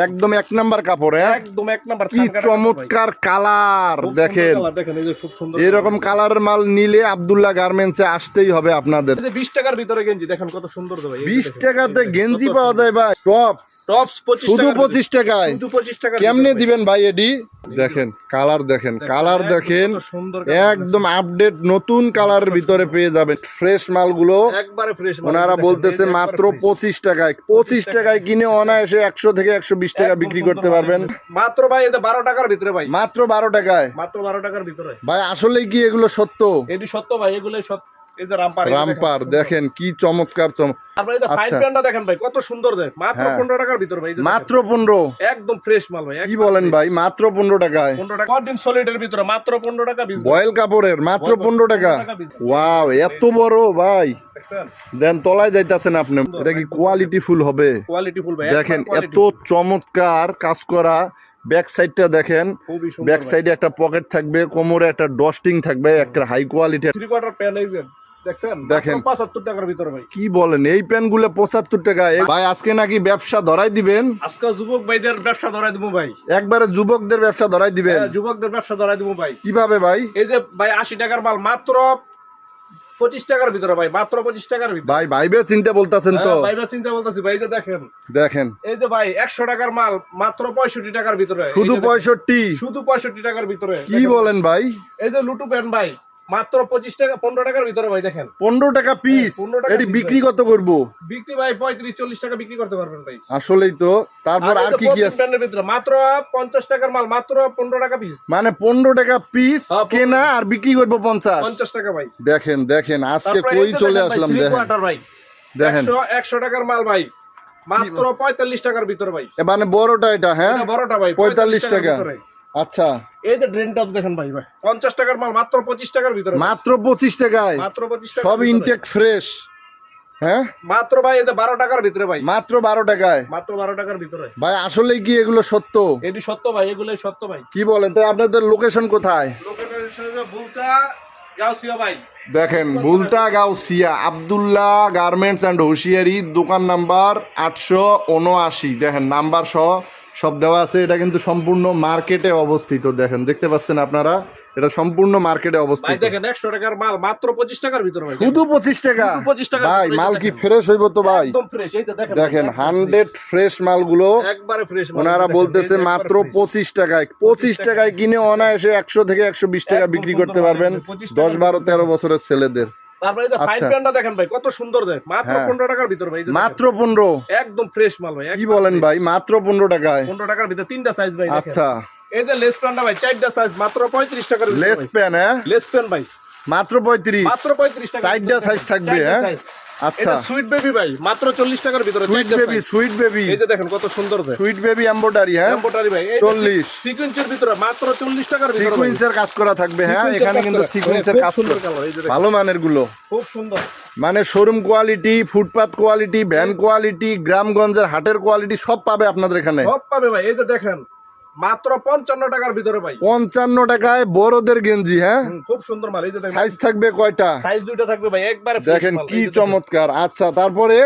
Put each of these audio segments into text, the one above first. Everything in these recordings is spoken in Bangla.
একদম এক নাম্বার কাপড়, একদম এক নাম্বার। কি চমৎকার কালার দেখেন। এই যে খুব সুন্দর এরকম কালারের মাল নিলে আব্দুল্লাহ গার্মেন্টসে আসতেই হবে আপনাদের। 20 টাকার ভিতরে গেঞ্জি দেখেন কত সুন্দর ভাই। 20 টাকাতে গেঞ্জি পাওয়া যায় ভাই, টপস টপস 25 শুধু টাকা, 25 টাকায়। শুধু 25 টাকা। কেমনে দিবেন ভাই এডি? দেখেন কালার, দেখেন কালার, দেখেন একদম আপডেট নতুন কালারের ভিতরে পেয়ে যাবেন ফ্রেশ মালগুলো। একবারে ফ্রেশ মাল। ওনারা বলতেছে মাত্র 25 টাকায়। 25 টাকায় কিনে অনায়াসে 100 থেকে 120 টাকা বিক্রি করতে পারবেন। মাত্র ভাই এটা 12 টাকার ভিতরে ভাই, মাত্র 12 টাকায়। মাত্র 12 টাকার ভিতরে ভাই আসলেই কি এগুলো সত্য? এটি সত্য ভাই, এগুলাই সত্য। এই যে রামপার, রামপার দেখেন কি চমৎকার তারপরে এই যে ফাইভ ব্র্যান্ডটা দেখেন ভাই কত সুন্দর দেয়, মাত্র 15 টাকার ভিতরে ভাই। মাত্র 15? একদম ফ্রেশ মাল ভাই। কি বলেন ভাই, মাত্র 15 টাকায়? 15 টাকা কটন সলিডের ভিতরে মাত্র 15 টাকা পিস। বয়েল কাপড়ের মাত্র 15 টাকা। ওয়াও, এত বড় ভাই। দেখছেন দেন তলায় যাইতাছেন আপনি। এটা কি কোয়ালিটি ফুল হবে? কোয়ালিটি ফুল ভাই। দেখেন এত চমৎকার কাজ করা। ব্যাক সাইডটা দেখেন, ব্যাক সাইডে একটা পকেট থাকবে, কোমরে একটা ডস্টিং থাকবে, একটা হাই কোয়ালিটি। 3/4 প্যান এই যে দেখছেন, দেখেন 75 টাকার ভিতরে ভাই। কি বলেন, এই প্যান্টগুলো 75 টাকা ভাই? আজকে নাকি ব্যবসা ধরাই দিবেন? আজকে যুবক ভাইদের ব্যবসা ধরাই দেবো ভাই। একবারে যুবকদের ব্যবসা ধরাই দিবেন? যুবকদের ব্যবসা ধরাই দেবো ভাই। কিভাবে ভাই? এই যে ভাই 80 টাকার মাল মাত্র 25 টাকার ভিতরে ভাই, মাত্র 25 টাকার ভিতরে ভাই। ভাইবে চিন্তা বলতাছেন তো? ভাইবে চিন্তা বলতাছি ভাই। এই যে দেখেন, দেখেন এই যে ভাই 100 টাকার মাল মাত্র 65 টাকার ভিতরে। শুধু 65? শুধু 65 টাকার ভিতরে। কি বলেন ভাই? এই যে লুটু প্যান্ট ভাই মাত্র 25 টাকা, 15 টাকার ভিতরে ভাই। দেখেন 15 টাকা পিস। 15 টাকা এটি বিক্রি কত করব? বিক্রি ভাই 35-40 টাকা বিক্রি করতে পারবেন ভাই। আসলেই তো। তারপর আর কি কি আছে? প্যান্টের ভিতরে মাত্র 50 টাকার মাল মাত্র 15 টাকা পিস। মানে 15 টাকা পিস কেনা আর বিক্রি করব 50 টাকা ভাই। দেখেন দেখেন আজকে কই চলে আসলাম। দেখেন ভাই দেখেন 100 টাকার মাল ভাই মাত্র 45 টাকার ভিতরে ভাই। মানে বড়টা এটা? হ্যাঁ বড়টা ভাই 45 টাকা। আচ্ছা, এই যে ড্রেন টপ দেখেন ভাই, ভাই 50 টাকার মাল মাত্র 25 টাকার ভিতরে। মাত্র 25 টাকায়? মাত্র 25 টাকা, সব ইনটেক ফ্রেশ। হ্যাঁ মাত্র ভাই এই যে 12 টাকার ভিতরে ভাই। মাত্র 12 টাকায়? মাত্র 12 টাকার ভিতরে ভাই আসলেই কি এগুলো সত্য? এটি সত্য ভাই, এগুলাই সত্য ভাই। কি বলেন? তো আপনাদের লোকেশন কোথায়? লোকেশন বুলতা গাউসিয়া ভাই। দেখেন বুলতা গাউসিয়া আব্দুল্লাহ গার্মেন্টস অ্যান্ড হুঁশিয়ারি, দোকান নাম্বার 879। দেখেন নাম্বার সহ সব দেওয়া আছে। এটা কিন্তু সম্পূর্ণ মার্কেটে অবস্থিত। দেখেন দেখতে পাচ্ছেন আপনারা, এটা সম্পূর্ণ মার্কেটে অবস্থিত। ভাই দেখেন 100 টাকার মাল মাত্র 25 টাকার ভিতরে ভাই। শুধু 25 টাকা? 25 টাকা ভাই মাল কি ফ্রেশ হইব তো ভাই? একদম ফ্রেশ। এই যে দেখেন, দেখেন 100 ফ্রেশ মালগুলো একবারে ফ্রেশ মাল। ওনারা বলতেছে মাত্র 25 টাকায়। 25 টাকায় কিনে অনায়াসে 100 থেকে 120 টাকা বিক্রি করতে পারবেন 10, 12, 13 বছরের ছেলেদের। তারপরে এই যে ফাইভ ব্র্যান্ডটা দেখেন ভাই কত সুন্দর দেয়, মাত্র 15 টাকার ভিতরে ভাই। মাত্র 15? একদম ফ্রেশ মাল ভাই। কি বলেন ভাই, মাত্র 15 টাকায়? 15 টাকার ভিতরে তিনটা সাইজ ভাই। আচ্ছা, এই যে লেস প্যান্টটা ভাই 4টা সাইজ মাত্র 35 টাকার ভিতরে। Less pan? হ্যাঁ লেস প্যান্ট ভাই মাত্র 35? মাত্র 35 টাকা। 4টা সাইজ থাকবে? হ্যাঁ আচ্ছা। সুইট বেবি ভাই মাত্র 40 টাকার ভিতরে। Sweet baby? সুইট বেবি এই যে দেখেন কত সুন্দর দেয়। Sweet baby embroidery? হ্যাঁ এমব্রয়ডারি ভাই 40 সিকোয়েন্সের ভিতরে মাত্র 40 টাকার ভিতরে। সিকোয়েন্সের কাজ করা থাকবে? হ্যাঁ এখানে কিন্তু সিকোয়েন্সের কাজ করা, ভালো মানের গুলো, খুব সুন্দর। মানে শোরুম কোয়ালিটি, ফুটপাত কোয়ালিটি, ভ্যান কোয়ালিটি, গ্রামগঞ্জের হাটের কোয়ালিটি সব পাবে আপনাদের এখানে। সব পাবে ভাই। এই যে দেখেন মাত্র 55 টাকার ভিতরে ভাই। 55 টাকায় বড়দের গেঞ্জি? হ্যাঁ খুব সুন্দর মাল। এই যে দেখেন সাইজ থাকবে কয়টা? সাইজ দুইটা থাকবে ভাই, একবারে ফ্রেশ দেখেন মাল। কি চমৎকার। আচ্ছা তারপরে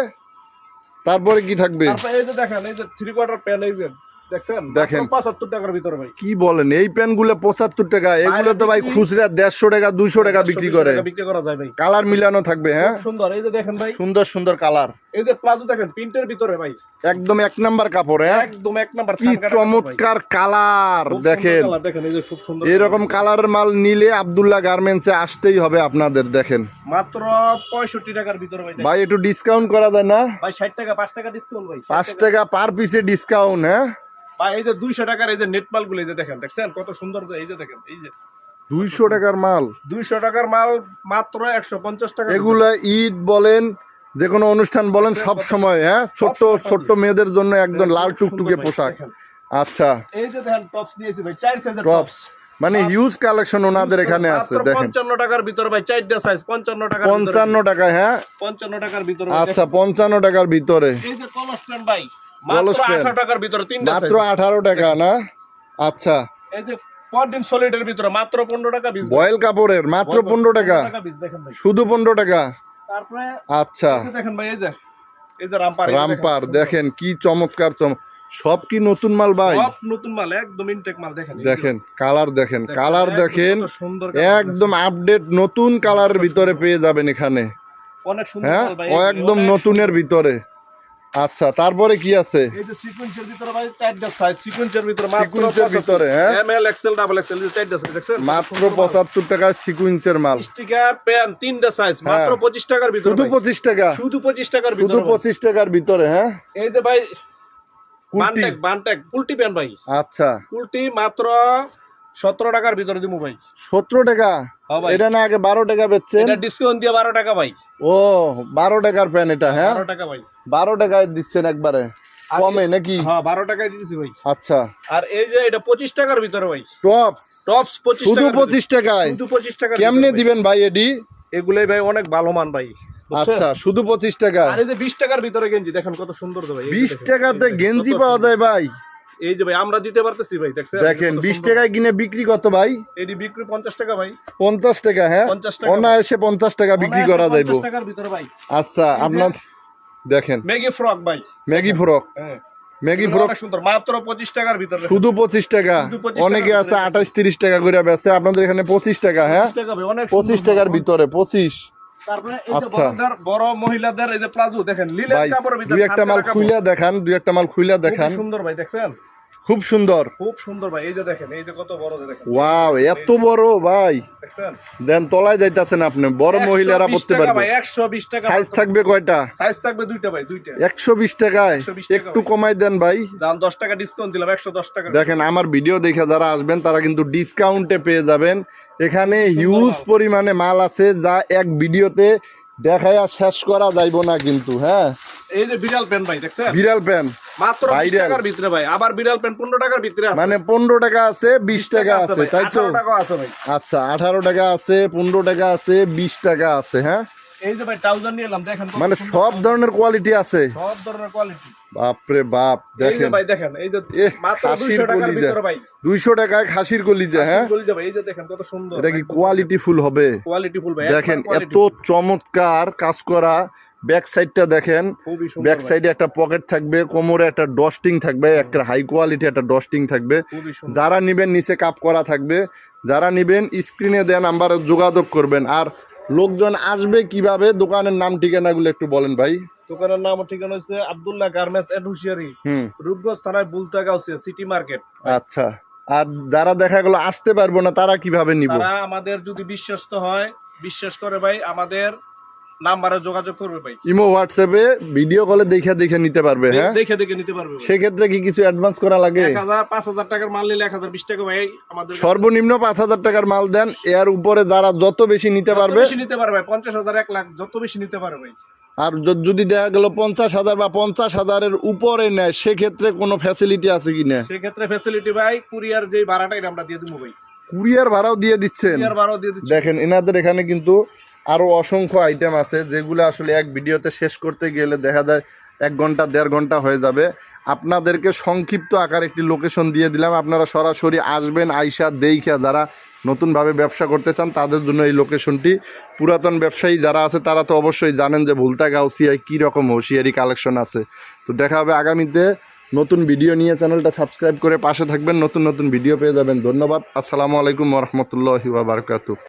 তারপরে কি থাকবে? তারপরে এই যে দেখেন এই যে 3/4 প্যান এই যে দেখছেন, দেখেন 75 টাকার ভিতরে ভাই। কি বলেন, এই প্যান্টগুলো 75 টাকা? এগুলো তো ভাই খুচরা 150 টাকা 200 টাকা বিক্রি করে। বিক্রি করা যায় ভাই। কালার মিলানো থাকবে? হ্যাঁ সুন্দর। এই যে দেখেন ভাই সুন্দর সুন্দর কালার। এই যে প্লাজো দেখেন প্রিন্টের ভিতরে ভাই, একদম এক নাম্বার কাপড়। হ্যাঁ একদম এক নাম্বার। কি চমৎকার কালার দেখেন। দেখেন এই যে খুব সুন্দর। এরকম কালারের মাল নিলে আব্দুল্লাহ গার্মেন্টসে আসতেই হবে আপনাদের। দেখেন মাত্র 65 টাকার ভিতরে ভাই। ভাই একটু ডিসকাউন্ট করা যায় না? ভাই 60 টাকা 5 টাকা ডিসকাউন্ট ভাই। 5 টাকা পার পিসে ডিসকাউন্ট? হ্যাঁ ভাই এই যে 200 টাকার এই যে নেট মালগুলো এই যে দেখেন, দেখছেন কত সুন্দর। এই যে দেখেন এই যে 200 টাকার মাল, 200 টাকার মাল মাত্র 150 টাকা। এগুলা ঈদ বলেন যে কোনো অনুষ্ঠান বলেন সব সময়। হ্যাঁ ছোট্ট ছোট্ট মেয়েদের জন্য একদম লাল টুকটুকে পোশাক। আচ্ছা এই যে দেখেন টপস নিয়েছি ভাই 4 সাইজের টপস, মানে হিউজ কালেকশন ওনাদের এখানে আছে। দেখেন 55 টাকার ভিতরে ভাই 4টা সাইজ 55 টাকার ভিতরে। 55 টাকায়? হ্যাঁ 55 টাকার ভিতরে। আচ্ছা 55 টাকার ভিতরে। এই যে কলস প্যান্ট ভাই মাত্র 18 টাকার ভিতরে তিনটা সাইজ। মাত্র 18 টাকা না? আচ্ছা। এই যে কটন সলিডের ভিতরে মাত্র 15 টাকা পিস। বয়েল কাপড়ের মাত্র 15 টাকা? দেখেন ভাই শুধু 15 টাকা? তারপরে আচ্ছা এই যে দেখেন ভাই এই যে রামপার। রামপার দেখেন কি চমৎকার সব কি নতুন মাল ভাই? সব নতুন মাল, একদম ইনটেক মাল। দেখেন দেখেন কালার, দেখেন কালার, দেখেন কত সুন্দর একদম আপডেট নতুন কালারের ভিতরে পেয়ে যাবেন এখানে। অনেক সুন্দর হ্যাঁ, মাল ভাই, ও একদম নতুনের ভিতরে। আচ্ছা, তারপরে কি আছে? এই যে সিকোয়েন্সের ভিতরে ভাই চারটা সাইজ, সিকোয়েন্সের ভিতরে মাত্র সিকোয়েন্সের ভিতরে, হ্যাঁ M L XL double XL চারটা সাইজ দেখছেন, মাত্র 75 টাকায় সিকোয়েন্সের মাল। স্টিকার পেন তিনটা সাইজ মাত্র 25 টাকার ভিতরে, শুধু 25 টাকা, শুধু 25 টাকার শুধু ভিতরে, 25 টাকার ভিতরে। হ্যাঁ, এই যে ভাই কুর্তি। বানটেক কুলটি পেন ভাই, আচ্ছা কুলটি মাত্র 17 টাকার ভিতরে দিমু ভাই। 17 টাকা? হ্যাঁ ভাই, এটা না আগে 12 টাকা বেচছেন? এটা ডিসকাউন্ট দিয়ে 12 টাকা ভাই। ও 12 টাকার প্যান এটা? হ্যাঁ 12 টাকা ভাই, 12 টাকায় দিচ্ছেন একবারে কমে নাকি? হ্যাঁ 12 টাকায় দিতেছি ভাই। আচ্ছা, আর এই যে এটা 25 টাকার ভিতরে ভাই, টপস টপস 25 শুধু টাকা, 25 টাকায়? শুধু 25 টাকা। কেমনে দিবেন ভাই এডি? এগুলাই ভাই অনেক ভালো মান ভাই। আচ্ছা, শুধু 25 টাকা। আর এই যে 20 টাকার ভিতরে গেঞ্জি দেখেন কত সুন্দর তো ভাই। 20 টাকাতে গেঞ্জি পাওয়া যায় ভাই? এই যে ভাই আমরা দিতে পারতেছি ভাই, দেখেন 20 টাকায় কিনে বিক্রি কত ভাই? এডি বিক্রি 50 টাকা ভাই। 50 টাকা? হ্যাঁ 50 টাকা, অনায়াসে 50 টাকা বিক্রি করা যাইব। 50 টাকার ভিতরে ভাই। আচ্ছা, আপনার দেখেন ম্যাগি ফ্রক ভাই, ম্যাগি ফ্রক, হ্যাঁ ম্যাগি এগুলো ফ্রক অনেক সুন্দর, মাত্র 25 টাকার ভিতরে। শুধু 25 টাকা। শুধু 25 অনেকে টাকার আছে ভিতরে 28-30 টাকা করে বেচে, আপনাদের এখানে 25 টাকা। হ্যাঁ 25 টাকা ভাই, অনেক 25 সুন্দর। টাকার ভিতরে 25। তারপরে এই যে আচ্ছা। বড় মহিলাদের এই যে প্লাজো দেখেন, লিলেন ভাই কাপড়ের ভিতরে দুই একটা মাল খুইলা দেখান, দুই একটা মাল খুইলা দেখান। খুব সুন্দর ভাই, দেখছেন খুব সুন্দর। খুব সুন্দর ভাই। এই যে দেখেন, এই যে কত বড়, যে দেখেন ওয়াও, এত বড় ভাই! দেখছেন, দেন তলায় যাইতাছেন আপনি, বড় মহিলারা 120 পড়তে টাকা পারবে। ভাই, 120 টাকা। সাইজ থাকবে কয়টা? সাইজ থাকবে দুইটা ভাই, দুইটা। 120 টাকায় 120 টাকা একটু ভাই। কমাই দেন ভাই। দাম 10 টাকা ডিসকাউন্ট দিলাম, 110 টাকা। দেখেন আমার ভিডিও দেখে যারা আসবেন তারা কিন্তু ডিসকাউন্টে পেয়ে যাবেন। এখানে হিউজ মাল। পরিমাণে মাল আছে যা এক ভিডিওতে দেখায়া শেষ করা যাইব না কিন্তু। হ্যাঁ, এই যে বিড়াল পেন ভাই, দেখছেন বিড়াল প্যান মাত্র 20 ভাইরাল। টাকার ভিতরে ভাই। আবার বিড়াল পেন 15 টাকার ভিতরে আছে, মানে 15 টাকা আছে, 20 টাকা আছে, ভাই, তাই তো? 18 টাকা আছে ভাই। আচ্ছা, 18 টাকা আছে, 15 টাকা আছে, 20 টাকা আছে। হ্যাঁ, এই যে ভাই ট্রাউজার নিয়ে এলাম, দেখেন কত মানে সুন্দর সব trouser, ধরনের কোয়ালিটি আছে। সব ধরনের কোয়ালিটি। বাপরে বাপ, এই যে দেখেন ভাই দেখেন, এই যে এহ, মাত্র খাসির 200 টাকার কলিজা। ভিতরে ভাই, 200 টাকায় খাসির কলিজা। হ্যাঁ, বলি যে ভাই, এই যে দেখেন কত সুন্দর। এটা কি কোয়ালিটি ফুল হবে? কোয়ালিটি ফুল ভাই, দেখেন একবার এত quality, চমৎকার কাজ করা। ব্যাক সাইডটা দেখেন, খুবই সুন্দর ব্যাক ভাই, সাইডে একটা পকেট থাকবে, কোমরে একটা ডস্টিং থাকবে, একটা হাই কোয়ালিটি একটা ডস্টিং থাকবে। খুবই সুন্দর। যারা নিবেন নিচে কাপ করা থাকবে, যারা নিবেন স্ক্রিনে দেওয়া নাম্বারে যোগাযোগ করবেন। আর লোকজন আসবে কিভাবে, দোকানের নাম ঠিকানাগুলো একটু বলেন ভাই। দোকানের নাম ও ঠিকানা হচ্ছে আব্দুল্লাহ গার্মেন্টস এন্ড হুশিয়ারি, হুম, রূপগঞ্জ থানায় বুলতাগাঁও সিটি মার্কেট। আচ্ছা। আর যারা দেখা গেলো আসতে পারবো না তারা কিভাবে নিব? তারা আমাদের যদি বিশ্বস্ত হয়, বিশ্বাস করে ভাই, আমাদের নাম্বারে যোগাযোগ করবে ভাই, ইমো হোয়াটসঅ্যাপে ভিডিও কলে দেখে দেখে নিতে পারবে। হ্যাঁ, দেখে দেখে নিতে পারবে ভাই। সেক্ষেত্রে কি কিছু অ্যাডভান্স করা লাগে? 1000-5000 টাকার মাল নিলে 1020 টাকা ভাই আমাদের সর্বনিম্ন 5000 টাকার মাল দেন, এর উপরে যারা যত বেশি নিতে যত পারবে। বেশি নিতে পারবে ভাই, 50,000 1 লাখ যত বেশি নিতে পারবে ভাই। আর যদি দেখা গেল 50,000 বা 50,000-এর উপরে নেয়, সেক্ষেত্রে কোনো ফ্যাসিলিটি আছে কি না? সেক্ষেত্রে ফ্যাসিলিটি ভাই, কুরিয়ার যে ভাড়াটা এটা আমরা দিয়ে দেবো ভাই, কুরিয়ার ভাড়াও দিয়ে দিচ্ছেন? কুরিয়ার ভাড়াও দিয়ে দিচ্ছি। দেখেন এনাদের এখানে কিন্তু আরো অসংখ্য আইটেম আছে যেগুলো আসলে এক ভিডিওতে শেষ করতে গেলে দেখা যায় 1 ঘন্টা 1.5 ঘন্টা হয়ে যাবে। আপনাদেরকে সংক্ষিপ্ত আকার একটি লোকেশন দিয়ে দিলাম, আপনারা সরাসরি আসবেন, আইসা দেইখা যারা নতুনভাবে ব্যবসা করতে চান তাদের জন্য এই লোকেশনটি। পুরাতন ব্যবসায়ী যারা আছে তারা তো অবশ্যই জানেন যে ভুলতা গাউসিয়ায় কী রকম হুঁশিয়ারি কালেকশন আছে। তো দেখা হবে আগামীতে নতুন ভিডিও নিয়ে। চ্যানেলটা সাবস্ক্রাইব করে পাশে থাকবেন, নতুন নতুন ভিডিও পেয়ে যাবেন। ধন্যবাদ। আসসালামু আলাইকুম ওয়া রাহমাতুল্লাহি ওয়া বারাকাতুহু।